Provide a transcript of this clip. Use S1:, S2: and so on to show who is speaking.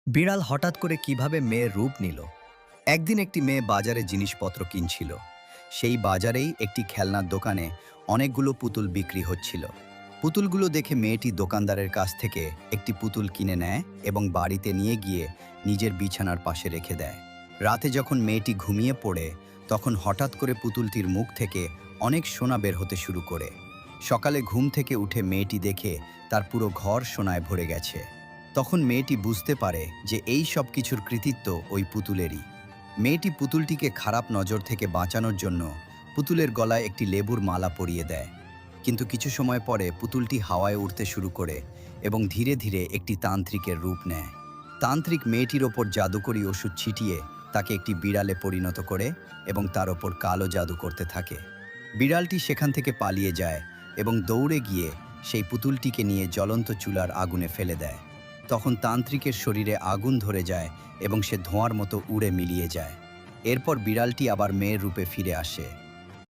S1: বিড়াল হঠাৎ করে কিভাবে মেয়ের রূপ নিল। একদিন একটি মেয়ে বাজারে জিনিসপত্র কিনছিল। সেই বাজারেই একটি খেলনার দোকানে অনেকগুলো পুতুল বিক্রি হচ্ছিল। পুতুলগুলো দেখে মেয়েটি দোকানদারের কাছ থেকে একটি পুতুল কিনে নেয় এবং বাড়িতে নিয়ে গিয়ে নিজের বিছানার পাশে রেখে দেয়। রাতে যখন মেয়েটি ঘুমিয়ে পড়ে, তখন হঠাৎ করে পুতুলটির মুখ থেকে অনেক সোনা বের হতে শুরু করে। সকালে ঘুম থেকে উঠে মেয়েটি দেখে তার পুরো ঘর সোনায় ভরে গেছে। তখন মেয়েটি বুঝতে পারে যে এই সব কিছুর কৃতিত্ব ওই পুতুলেরই। মেয়েটি পুতুলটিকে খারাপ নজর থেকে বাঁচানোর জন্য পুতুলের গলায় একটি লেবুর মালা পরিয়ে দেয়। কিন্তু কিছু সময় পরে পুতুলটি হাওয়ায় উড়তে শুরু করে এবং ধীরে ধীরে একটি তান্ত্রিকের রূপ নেয়। তান্ত্রিক মেয়েটির ওপর জাদুকরী ওষুধ ছিটিয়ে তাকে একটি বিড়ালে পরিণত করে এবং তার ওপর কালো জাদু করতে থাকে। বিড়ালটি সেখান থেকে পালিয়ে যায় এবং দৌড়ে গিয়ে সেই পুতুলটিকে নিয়ে জ্বলন্ত চুলার আগুনে ফেলে দেয়। তখন তান্ত্রিকের শরীরে আগুন ধরে যায় এবং সে ধোঁয়ার মতো উড়ে মিলিয়ে যায়। এরপর বিড়ালটি আবার মেয়ের রূপে ফিরে আসে